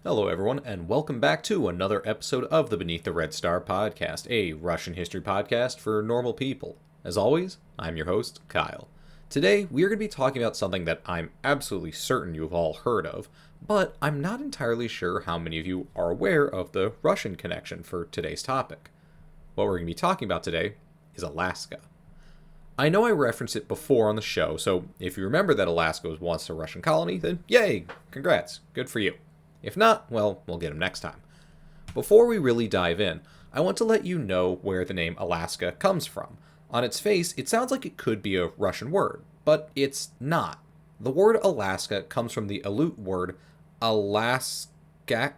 Hello, everyone, and welcome back to another episode of the Beneath the Red Star podcast, a Russian history podcast for normal people. As always, I'm your host, Kyle. Today, we are going to be talking about something that I'm absolutely certain you've all heard of, but I'm not entirely sure how many of you are aware of the Russian connection for today's topic. What we're going to be talking about today is Alaska. I know I referenced it before on the show, so if you remember that Alaska was once a Russian colony, then yay, congrats, good for you. If not, well, we'll get them next time. Before we really dive in, I want to let you know where the name Alaska comes from. On its face, it sounds like it could be a Russian word, but it's not. The word Alaska comes from the Aleut word Alaskak.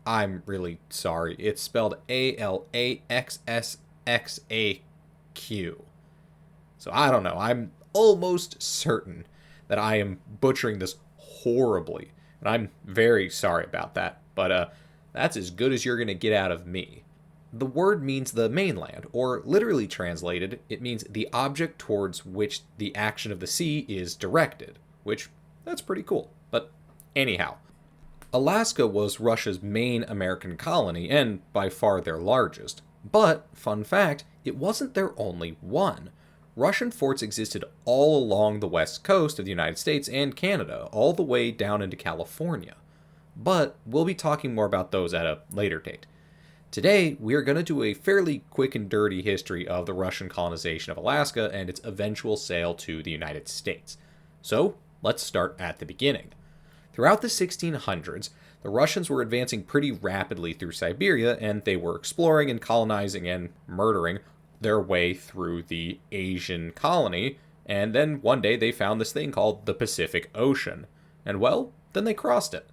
I'm really sorry, it's spelled Alaxsxaq. So I don't know, I'm almost certain that I am butchering this horribly, and I'm very sorry about that, but that's as good as you're going to get out of me. The word means the mainland, or literally translated, it means the object towards which the action of the sea is directed, which, that's pretty cool. But anyhow, Alaska was Russia's main American colony, and by far their largest. But, fun fact, it wasn't their only one. Russian forts existed all along the west coast of the United States and Canada, all the way down into California. But we'll be talking more about those at a later date. Today, we are going to do a fairly quick and dirty history of the Russian colonization of Alaska and its eventual sale to the United States. So, let's start at the beginning. Throughout the 1600s, the Russians were advancing pretty rapidly through Siberia, and they were exploring and colonizing and murdering their way through the Asian colony, and then one day they found this thing called the Pacific Ocean. And well, then they crossed it.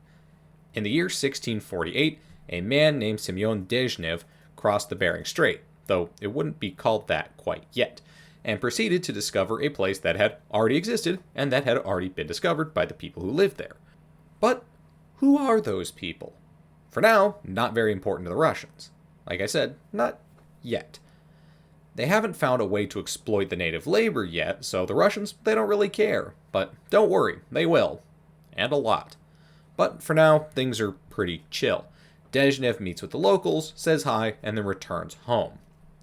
In the year 1648, a man named Semyon Dezhnev crossed the Bering Strait, though it wouldn't be called that quite yet, and proceeded to discover a place that had already existed and that had already been discovered by the people who lived there. But who are those people? For now, not very important to the Russians. Like I said, not yet. They haven't found a way to exploit the native labor yet, so the Russians, they don't really care. But don't worry, they will. And a lot. But for now, things are pretty chill. Dezhnev meets with the locals, says hi, and then returns home.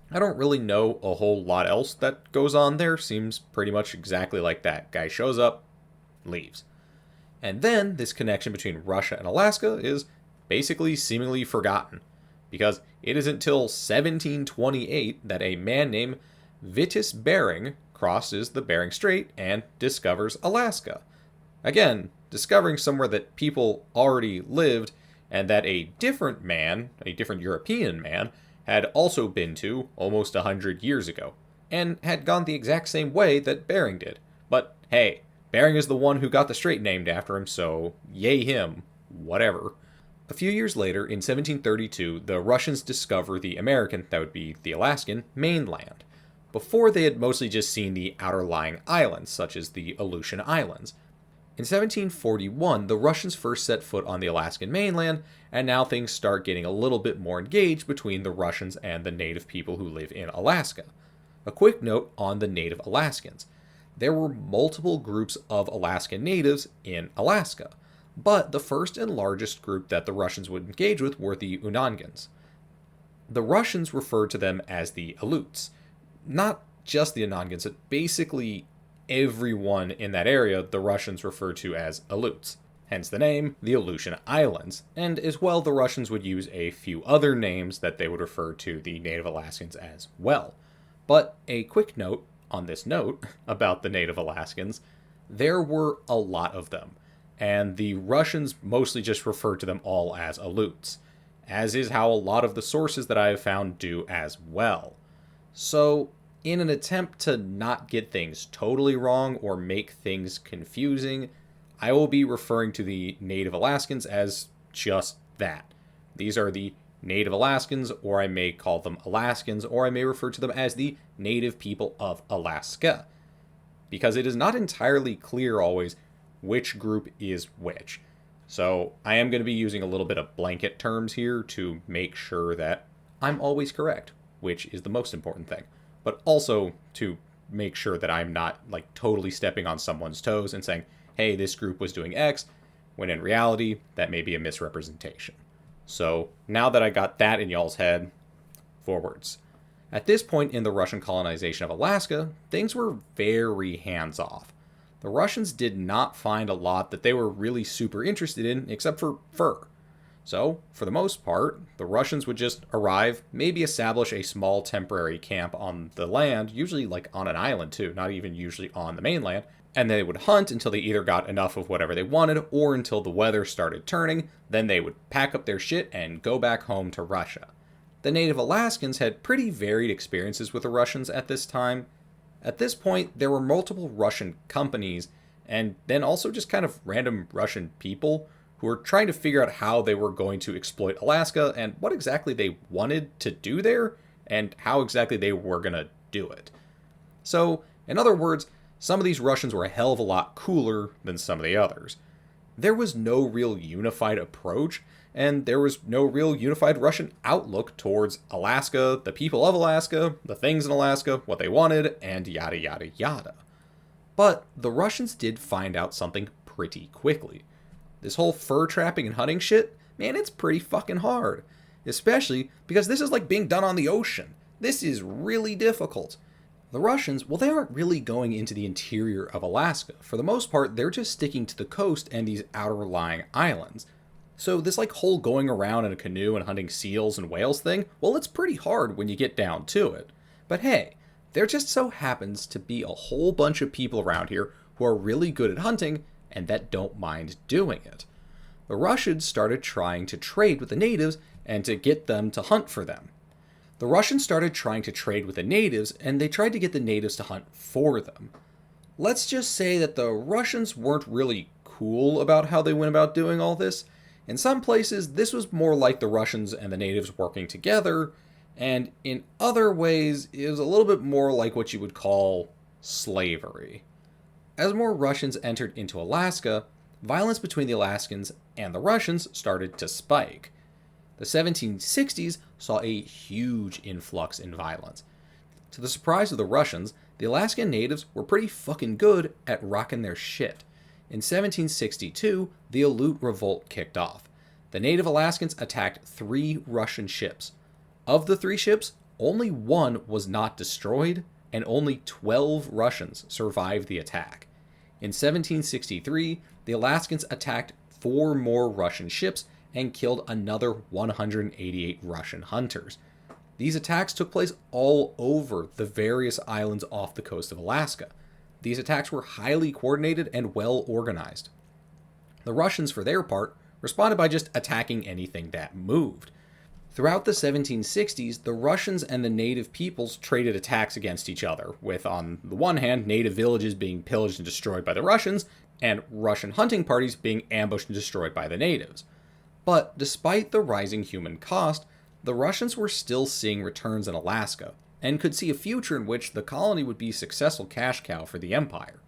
I don't really know a whole lot else that goes on there. Seems pretty much exactly like that. Guy shows up, leaves. And then this connection between Russia and Alaska is basically seemingly forgotten, because it isn't until 1728 that a man named Vitus Bering crosses the Bering Strait and discovers Alaska. Again, discovering somewhere that people already lived and that a different man, a different European man, had also been to almost 100 years ago, and had gone the exact same way that Bering did. But hey, Bering is the one who got the strait named after him, so yay him, whatever. A few years later, in 1732, the Russians discover the American, that would be the Alaskan, mainland. Before, they had mostly just seen the outer lying islands, such as the Aleutian Islands. In 1741, the Russians first set foot on the Alaskan mainland, and now things start getting a little bit more engaged between the Russians and the native people who live in Alaska. A quick note on the native Alaskans. There were multiple groups of Alaskan natives in Alaska, but the first and largest group that the Russians would engage with were the Unangans. The Russians referred to them as the Aleuts. Not just the Unangans, but basically everyone in that area the Russians referred to as Aleuts. Hence the name, the Aleutian Islands. And as well, the Russians would use a few other names that they would refer to the native Alaskans as well. But a quick note on this note about the native Alaskans, there were a lot of them, and the Russians mostly just referred to them all as Aleuts, as is how a lot of the sources that I have found do as well. So, in an attempt to not get things totally wrong or make things confusing, I will be referring to the native Alaskans as just that. These are the native Alaskans, or I may call them Alaskans, or I may refer to them as the native people of Alaska, because it is not entirely clear always which group is which. So I am going to be using a little bit of blanket terms here to make sure that I'm always correct, which is the most important thing, but also to make sure that I'm not like totally stepping on someone's toes and saying, hey, this group was doing X, when in reality, that may be a misrepresentation. So, now that I got that in y'all's head, forwards. At this point in the Russian colonization of Alaska, things were very hands-off. The Russians did not find a lot that they were really super interested in except for fur. So, for the most part, the Russians would just arrive, maybe establish a small temporary camp on the land, usually like on an island too, not even usually on the mainland, and they would hunt until they either got enough of whatever they wanted or until the weather started turning, then they would pack up their shit and go back home to Russia. The native Alaskans had pretty varied experiences with the Russians at this time. At this point, there were multiple Russian companies, and then also just kind of random Russian people who were trying to figure out how they were going to exploit Alaska and what exactly they wanted to do there and how exactly they were going to do it. So, in other words, some of these Russians were a hell of a lot cooler than some of the others. There was no real unified approach, and there was no real unified Russian outlook towards Alaska, the people of Alaska, the things in Alaska, what they wanted, and yada yada yada. But the Russians did find out something pretty quickly. This whole fur trapping and hunting shit, man, it's pretty fucking hard. Especially because this is like being done on the ocean. This is really difficult. The Russians, well, they aren't really going into the interior of Alaska. For the most part, they're just sticking to the coast and these outer-lying islands. So this like whole going around in a canoe and hunting seals and whales thing, well, it's pretty hard when you get down to it. But hey, there just so happens to be a whole bunch of people around here who are really good at hunting and that don't mind doing it. The Russians started trying to trade with the natives and to get them to hunt for them. The Russians started trying to trade with the natives, and they tried to get the natives to hunt for them. Let's just say that the Russians weren't really cool about how they went about doing all this. In some places, this was more like the Russians and the natives working together, and in other ways, it was a little bit more like what you would call slavery. As more Russians entered into Alaska, violence between the Alaskans and the Russians started to spike. The 1760s saw a huge influx in violence. To the surprise of the Russians, the Alaskan natives were pretty fucking good at rocking their shit. In 1762, the Aleut Revolt kicked off. The native Alaskans attacked 3 Russian ships. Of the 3 ships, only 1 was not destroyed, and only 12 Russians survived the attack. In 1763, the Alaskans attacked 4 more Russian ships and killed another 188 Russian hunters. These attacks took place all over the various islands off the coast of Alaska. These attacks were highly coordinated and well organized. The Russians, for their part, responded by just attacking anything that moved. Throughout the 1760s, the Russians and the native peoples traded attacks against each other, with, on the one hand, native villages being pillaged and destroyed by the Russians, and Russian hunting parties being ambushed and destroyed by the natives. But despite the rising human cost, the Russians were still seeing returns in Alaska, and could see a future in which the colony would be a successful cash cow for the empire.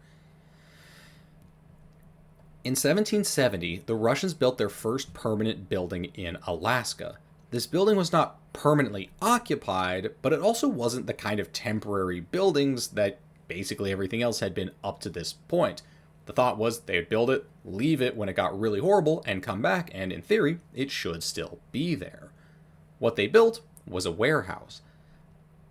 In 1770, the Russians built their first permanent building in Alaska. This building was not permanently occupied, but it also wasn't the kind of temporary buildings that basically everything else had been up to this point. The thought was they would build it, leave it when it got really horrible, and come back, and in theory, it should still be there. What they built was a warehouse.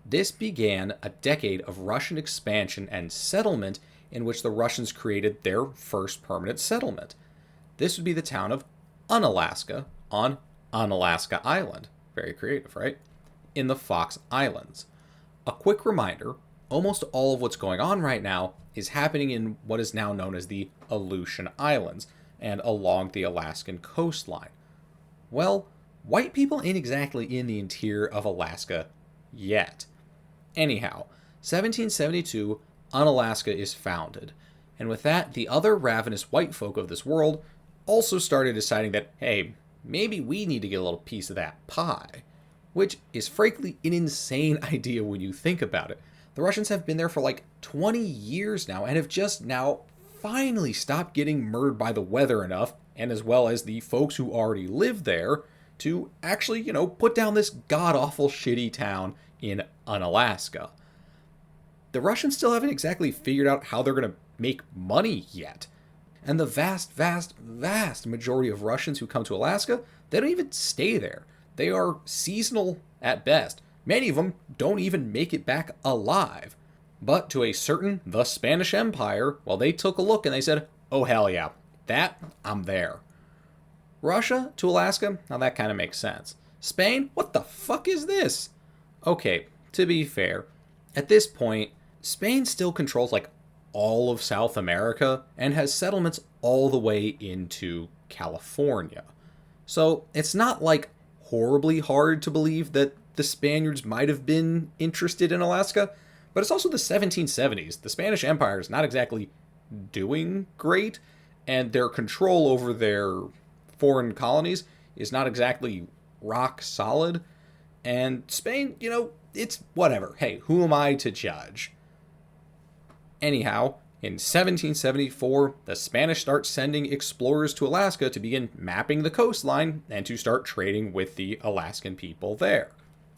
This began a decade of Russian expansion and settlement in which the Russians created their first permanent settlement. This would be the town of Unalaska on Unalaska Island. Very creative, right? In the Fox Islands. A quick reminder, almost all of what's going on right now is happening in what is now known as the Aleutian Islands and along the Alaskan coastline. Well, white people ain't exactly in the interior of Alaska yet. Anyhow, 1772, Unalaska is founded, and with that, the other ravenous white folk of this world also started deciding that, hey, maybe we need to get a little piece of that pie, which is frankly an insane idea when you think about it. The Russians have been there for like 20 years now and have just now finally stopped getting murdered by the weather enough, and as well as the folks who already live there, to actually, put down this god-awful shitty town in Unalaska. The Russians still haven't exactly figured out how they're going to make money yet. And the vast, vast, vast majority of Russians who come to Alaska, they don't even stay there. They are seasonal at best. Many of them don't even make it back alive. But to a certain, the Spanish Empire, well, they took a look and they said, oh, hell yeah, I'm there. Russia to Alaska, now that kind of makes sense. Spain, what the fuck is this? Okay, to be fair, at this point, Spain still controls like all of South America and has settlements all the way into California. So it's not like horribly hard to believe that the Spaniards might have been interested in Alaska, but it's also the 1770s. The Spanish Empire is not exactly doing great, and their control over their foreign colonies is not exactly rock solid. And Spain, it's whatever. Hey, who am I to judge? Anyhow, in 1774, the Spanish start sending explorers to Alaska to begin mapping the coastline and to start trading with the Alaskan people there.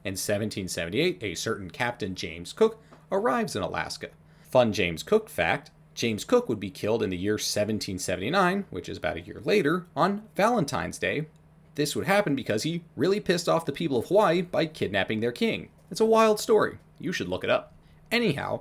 In 1778, a certain Captain James Cook arrives in Alaska. Fun James Cook fact, James Cook would be killed in the year 1779, which is about a year later, on Valentine's Day. This would happen because he really pissed off the people of Hawaii by kidnapping their king. It's a wild story. You should look it up. Anyhow,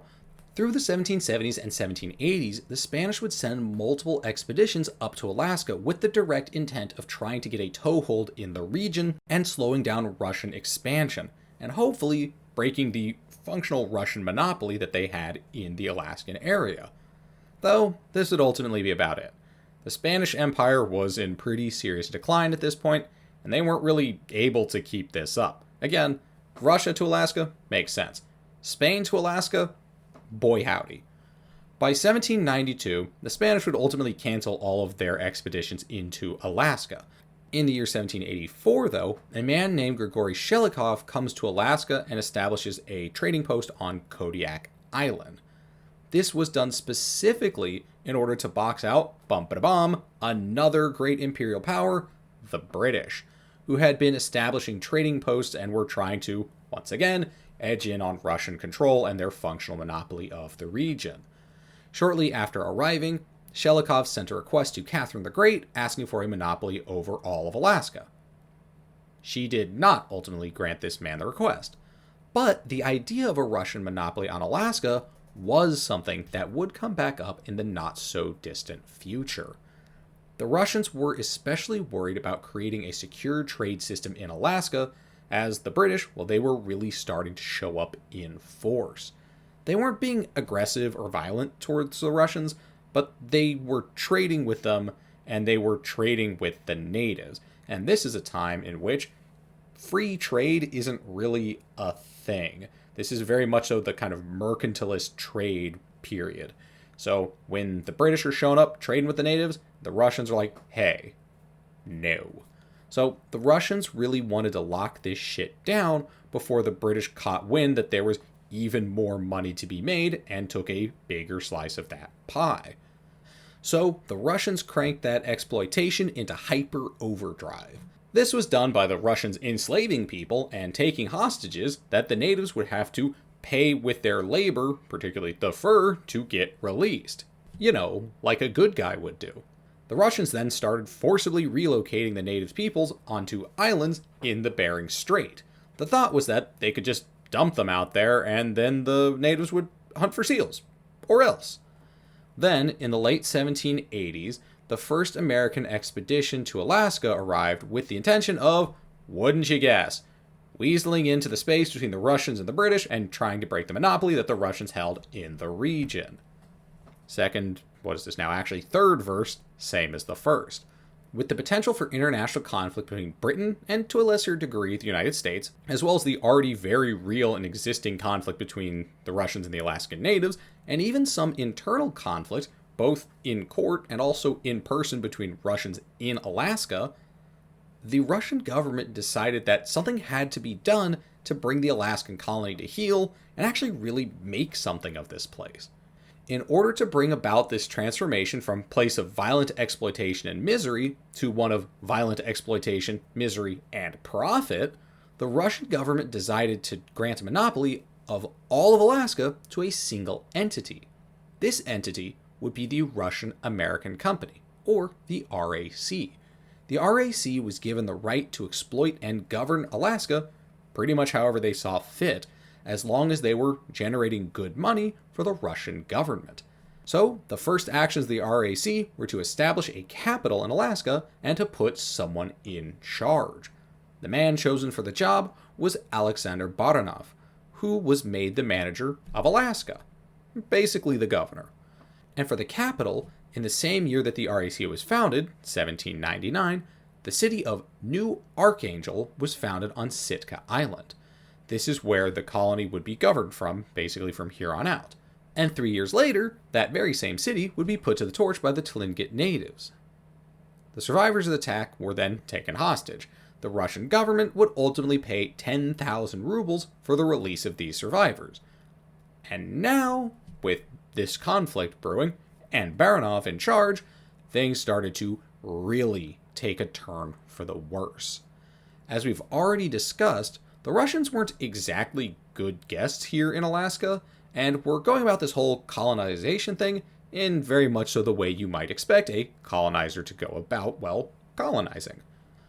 through the 1770s and 1780s, the Spanish would send multiple expeditions up to Alaska with the direct intent of trying to get a toehold in the region and slowing down Russian expansion, and hopefully breaking the functional Russian monopoly that they had in the Alaskan area. Though, this would ultimately be about it. The Spanish Empire was in pretty serious decline at this point, and they weren't really able to keep this up. Again, Russia to Alaska makes sense. Spain to Alaska, boy howdy. By 1792, the Spanish would ultimately cancel all of their expeditions into Alaska. In the year 1784, though, a man named Grigory Shelikov comes to Alaska and establishes a trading post on Kodiak Island. This was done specifically in order to box out, bum-ba-da-bum, another great imperial power, the British, who had been establishing trading posts and were trying to, once again, edge in on Russian control and their functional monopoly of the region. Shortly after arriving, Shelikov sent a request to Catherine the Great asking for a monopoly over all of Alaska. She did not ultimately grant this man the request, but the idea of a Russian monopoly on Alaska was something that would come back up in the not-so-distant future. The Russians were especially worried about creating a secure trade system in Alaska, as the British, well, they were really starting to show up in force. They weren't being aggressive or violent towards the Russians, but they were trading with them, and they were trading with the natives. And this is a time in which free trade isn't really a thing. This is very much so the kind of mercantilist trade period. So when the British are showing up trading with the natives, the Russians are like, hey, no. So the Russians really wanted to lock this shit down before the British caught wind that there was even more money to be made and took a bigger slice of that pie. So the Russians cranked that exploitation into hyper overdrive. This was done by the Russians enslaving people and taking hostages that the natives would have to pay with their labor, particularly the fur, to get released. Like a good guy would do. The Russians then started forcibly relocating the native peoples onto islands in the Bering Strait. The thought was that they could just dump them out there and then the natives would hunt for seals. Or else. Then, in the late 1780s, the first American expedition to Alaska arrived with the intention of, wouldn't you guess, weaseling into the space between the Russians and the British and trying to break the monopoly that the Russians held in the region. Second, third verse, same as the first. With the potential for international conflict between Britain and, to a lesser degree, the United States, as well as the already very real and existing conflict between the Russians and the Alaskan natives, and even some internal conflict, both in court and also in person between Russians in Alaska, the Russian government decided that something had to be done to bring the Alaskan colony to heel and actually really make something of this place. In order to bring about this transformation from a place of violent exploitation and misery to one of violent exploitation, misery, and profit, the Russian government decided to grant a monopoly of all of Alaska to a single entity. This entity would be the Russian American Company, or the RAC. The RAC was given the right to exploit and govern Alaska pretty much however they saw fit, as long as they were generating good money for the Russian government. So, the first actions of the RAC were to establish a capital in Alaska and to put someone in charge. The man chosen for the job was Alexander Baranov, who was made the manager of Alaska, basically the governor. And for the capital, in the same year that the RAC was founded, 1799, the city of New Archangel was founded on Sitka Island. This is where the colony would be governed from, basically from here on out. And 3 years later, that very same city would be put to the torch by the Tlingit natives. The survivors of the attack were then taken hostage. The Russian government would ultimately pay 10,000 rubles for the release of these survivors. And now, with this conflict brewing, and Baranov in charge, things started to really take a turn for the worse. As we've already discussed, the Russians weren't exactly good guests here in Alaska, and were going about this whole colonization thing in very much so the way you might expect a colonizer to go about, well, colonizing.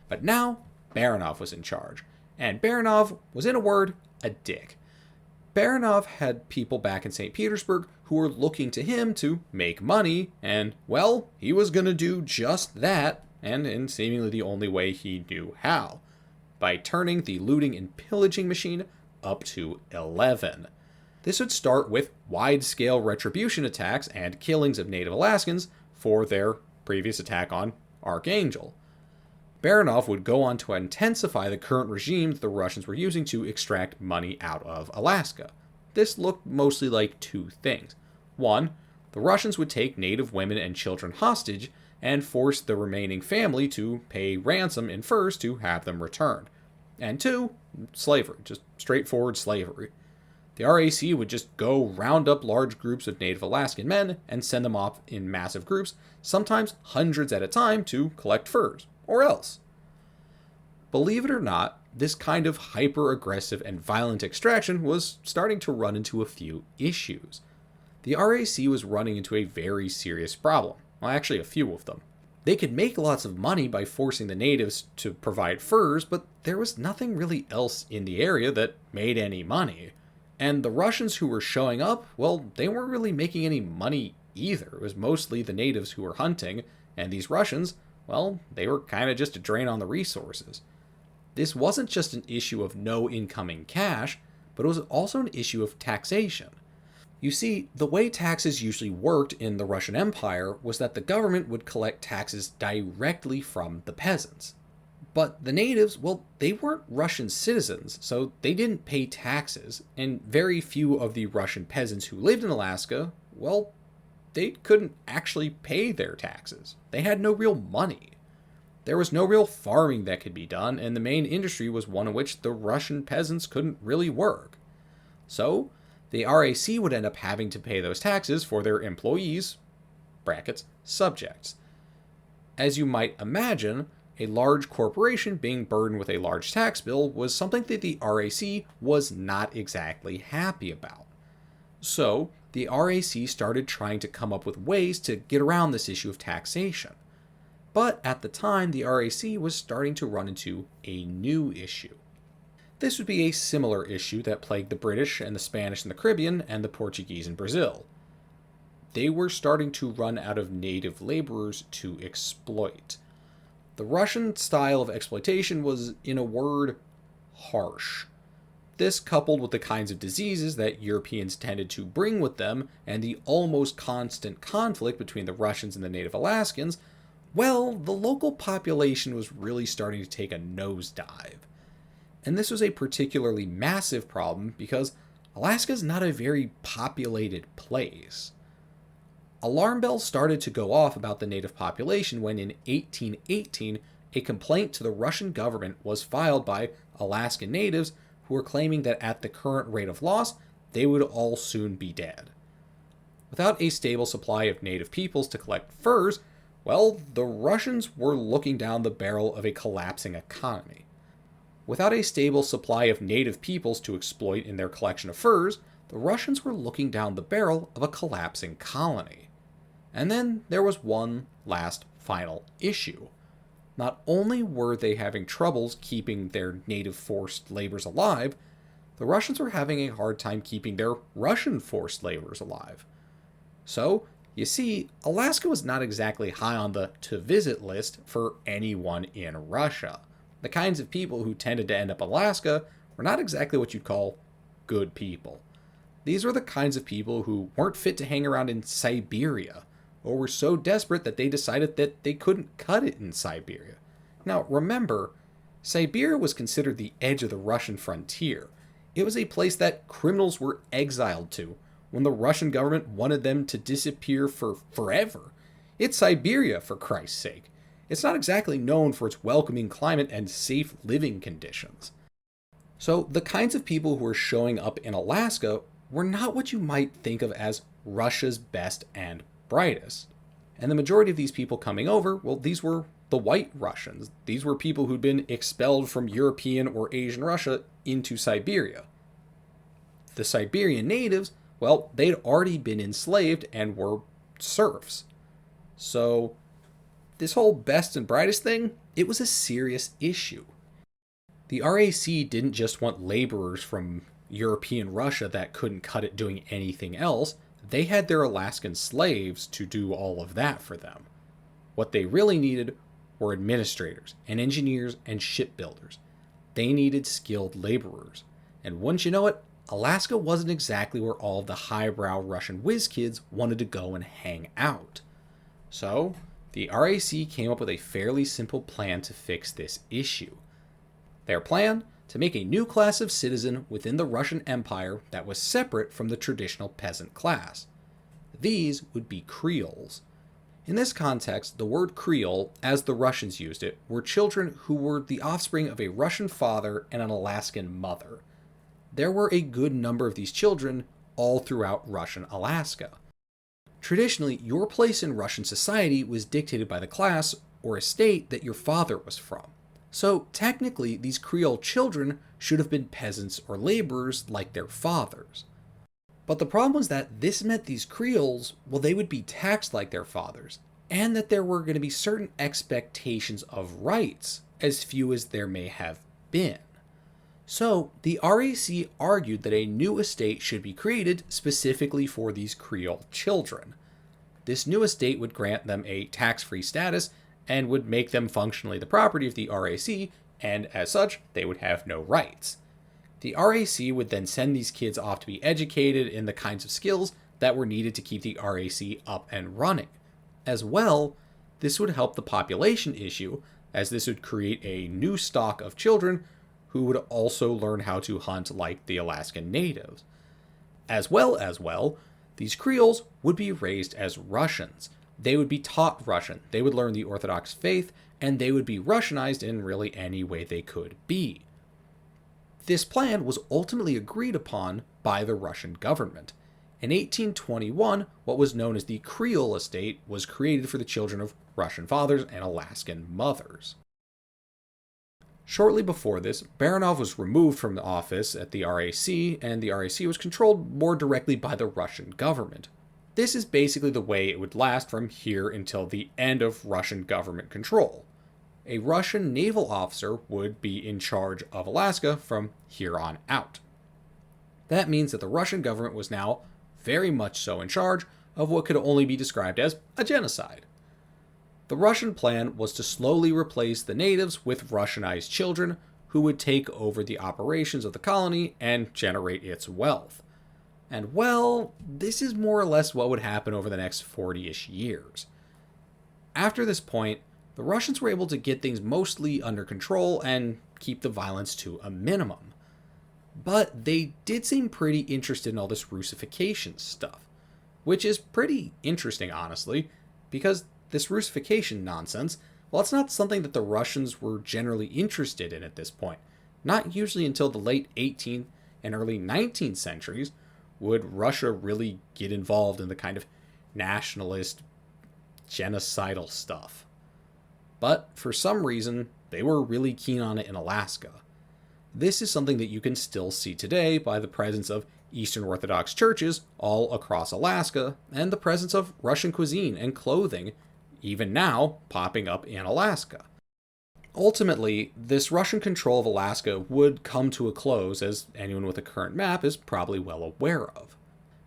But now, Baranov was in charge, and Baranov was, in a word, a dick. Baranov had people back in St. Petersburg who were looking to him to make money, and, well, he was going to do just that, and in seemingly the only way he knew how, by turning the looting and pillaging machine up to 11. This would start with wide-scale retribution attacks and killings of native Alaskans for their previous attack on Archangel. Baranov would go on to intensify the current regime that the Russians were using to extract money out of Alaska. This looked mostly like two things. One, the Russians would take native women and children hostage and force the remaining family to pay ransom in furs to have them returned. And two, slavery, just straightforward slavery. The RAC would just go round up large groups of native Alaskan men and send them off in massive groups, sometimes hundreds at a time, to collect furs, or else. Believe it or not, this kind of hyper-aggressive and violent extraction was starting to run into a few issues. The RAC was running into a very serious problem. Well, actually a few of them. They could make lots of money by forcing the natives to provide furs, but there was nothing really else in the area that made any money. And the Russians who were showing up, well, they weren't really making any money either. It was mostly the natives who were hunting, and these Russians, well, they were kind of just a drain on the resources. This wasn't just an issue of no incoming cash, but it was also an issue of taxation. You see, the way taxes usually worked in the Russian Empire was that the government would collect taxes directly from the peasants. But the natives, well, they weren't Russian citizens, so they didn't pay taxes, and very few of the Russian peasants who lived in Alaska, well, they couldn't actually pay their taxes. They had no real money. There was no real farming that could be done, and the main industry was one in which the Russian peasants couldn't really work. So, the RAC would end up having to pay those taxes for their employees, brackets, subjects. As you might imagine, a large corporation being burdened with a large tax bill was something that the RAC was not exactly happy about. So, the RAC started trying to come up with ways to get around this issue of taxation. But at the time, the RAC was starting to run into a new issue. This would be a similar issue that plagued the British and the Spanish in the Caribbean and the Portuguese in Brazil. They were starting to run out of native laborers to exploit. The Russian style of exploitation was, in a word, harsh. This, coupled with the kinds of diseases that Europeans tended to bring with them, and the almost constant conflict between the Russians and the native Alaskans, well, the local population was really starting to take a nosedive. And this was a particularly massive problem because Alaska is not a very populated place. Alarm bells started to go off about the native population when in 1818 a complaint to the Russian government was filed by Alaskan natives who were claiming that at the current rate of loss, they would all soon be dead. Without a stable supply of native peoples to collect furs, well, the Russians were looking down the barrel of a collapsing economy. Without a stable supply of native peoples to exploit in their collection of furs, the Russians were looking down the barrel of a collapsing colony. And then there was one last final issue. Not only were they having troubles keeping their native forced laborers alive, the Russians were having a hard time keeping their Russian forced laborers alive. So, you see, Alaska was not exactly high on the to visit list for anyone in Russia. The kinds of people who tended to end up in Alaska were not exactly what you'd call good people. These were the kinds of people who weren't fit to hang around in Siberia, or were so desperate that they decided that they couldn't cut it in Siberia. Now, remember, Siberia was considered the edge of the Russian frontier. It was a place that criminals were exiled to when the Russian government wanted them to disappear for forever. It's Siberia, for Christ's sake. It's not exactly known for its welcoming climate and safe living conditions. So, the kinds of people who were showing up in Alaska were not what you might think of as Russia's best and brightest. And the majority of these people coming over, well, these were the white Russians. These were people who'd been expelled from European or Asian Russia into Siberia. The Siberian natives, well, they'd already been enslaved and were serfs. So, this whole best and brightest thing, it was a serious issue. The RAC didn't just want laborers from European Russia that couldn't cut it doing anything else. They had their Alaskan slaves to do all of that for them. What they really needed were administrators and engineers and shipbuilders. They needed skilled laborers. And wouldn't you know it, Alaska wasn't exactly where all of the highbrow Russian whiz kids wanted to go and hang out. So, the RAC came up with a fairly simple plan to fix this issue. Their plan? To make a new class of citizen within the Russian Empire that was separate from the traditional peasant class. These would be Creoles. In this context, the word Creole, as the Russians used it, were children who were the offspring of a Russian father and an Alaskan mother. There were a good number of these children all throughout Russian Alaska. Traditionally, your place in Russian society was dictated by the class or estate that your father was from. So technically, these Creole children should have been peasants or laborers like their fathers. But the problem was that this meant these Creoles, well, they would be taxed like their fathers, and that there were going to be certain expectations of rights, as few as there may have been. So the RAC argued that a new estate should be created specifically for these Creole children. This new estate would grant them a tax-free status and would make them functionally the property of the RAC, and as such, they would have no rights. The RAC would then send these kids off to be educated in the kinds of skills that were needed to keep the RAC up and running. As well, this would help the population issue, as this would create a new stock of children who would also learn how to hunt like the Alaskan natives. As well, these Creoles would be raised as Russians. They would be taught Russian, they would learn the Orthodox faith, and they would be Russianized in really any way they could be. This plan was ultimately agreed upon by the Russian government. In 1821, what was known as the Creole Estate was created for the children of Russian fathers and Alaskan mothers. Shortly before this, Baranov was removed from the office at the RAC, and the RAC was controlled more directly by the Russian government. This is basically the way it would last from here until the end of Russian government control. A Russian naval officer would be in charge of Alaska from here on out. That means that the Russian government was now very much so in charge of what could only be described as a genocide. The Russian plan was to slowly replace the natives with Russianized children who would take over the operations of the colony and generate its wealth. And well, this is more or less what would happen over the next 40-ish years. After this point, the Russians were able to get things mostly under control and keep the violence to a minimum. But they did seem pretty interested in all this Russification stuff, which is pretty interesting, honestly, because this Russification nonsense, well, it's not something that the Russians were generally interested in at this point. Not usually until the late 18th and early 19th centuries would Russia really get involved in the kind of nationalist, genocidal stuff. But for some reason, they were really keen on it in Alaska. This is something that you can still see today by the presence of Eastern Orthodox churches all across Alaska, and the presence of Russian cuisine and clothing, even now, popping up in Alaska. Ultimately, this Russian control of Alaska would come to a close, as anyone with a current map is probably well aware of.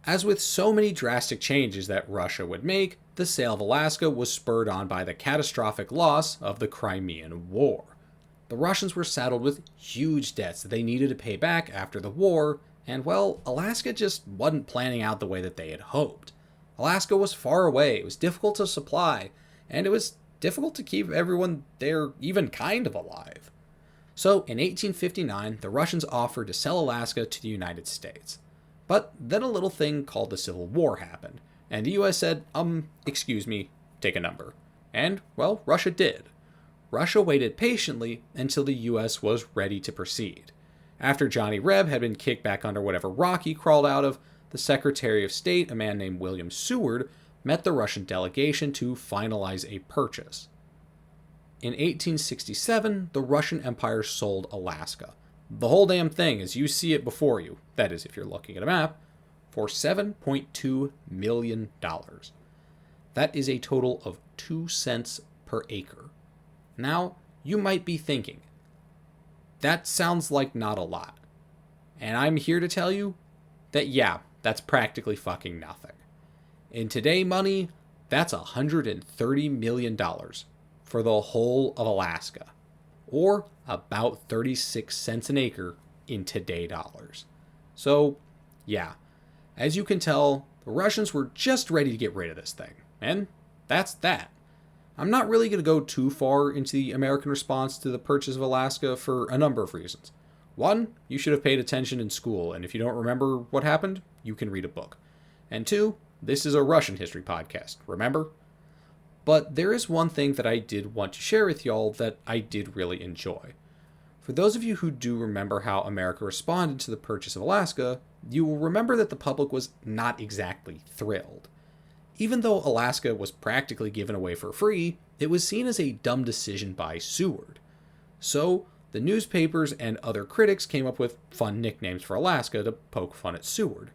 As with so many drastic changes that Russia would make, the sale of Alaska was spurred on by the catastrophic loss of the Crimean War. The Russians were saddled with huge debts that they needed to pay back after the war, and well, Alaska just wasn't planning out the way that they had hoped. Alaska was far away, it was difficult to supply, and it was difficult to keep everyone there even kind of alive. So in 1859, the Russians offered to sell Alaska to the United States. But then a little thing called the Civil War happened, and the US said, excuse me, take a number. And, well, Russia did. Russia waited patiently until the US was ready to proceed. After Johnny Reb had been kicked back under whatever rock he crawled out of, the Secretary of State, a man named William Seward, met the Russian delegation to finalize a purchase. In 1867, the Russian Empire sold Alaska. The whole damn thing as you see it before you, that is if you're looking at a map, for $7.2 million. That is a total of 2 cents per acre. Now, you might be thinking, that sounds like not a lot. And I'm here to tell you that yeah, that's practically fucking nothing. In today money, that's $130 million for the whole of Alaska, or about 36 cents an acre in today dollars. So, yeah, as you can tell, the Russians were just ready to get rid of this thing, and that's that. I'm not really going to go too far into the American response to the purchase of Alaska for a number of reasons. One, you should have paid attention in school, and if you don't remember what happened, you can read a book. And two, this is a Russian history podcast, remember? But there is one thing that I did want to share with y'all that I did really enjoy. For those of you who do remember how America responded to the purchase of Alaska, you will remember that the public was not exactly thrilled. Even though Alaska was practically given away for free, it was seen as a dumb decision by Seward. So, the newspapers and other critics came up with fun nicknames for Alaska to poke fun at Seward.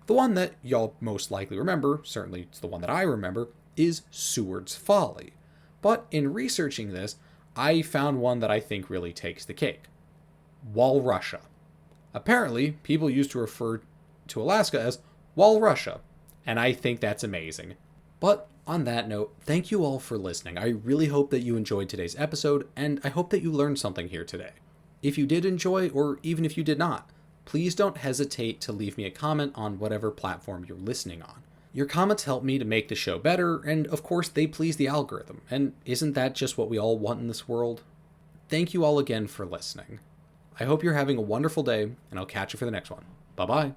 The one that y'all most likely remember, certainly it's the one that I remember, is Seward's Folly. But in researching this, I found one that I think really takes the cake. Walrussia. Apparently, people used to refer to Alaska as Walrussia, and I think that's amazing. But on that note, thank you all for listening. I really hope that you enjoyed today's episode, and I hope that you learned something here today. If you did enjoy, or even if you did not, please don't hesitate to leave me a comment on whatever platform you're listening on. Your comments help me to make the show better, and of course they please the algorithm, and isn't that just what we all want in this world? Thank you all again for listening. I hope you're having a wonderful day, and I'll catch you for the next one. Bye-bye.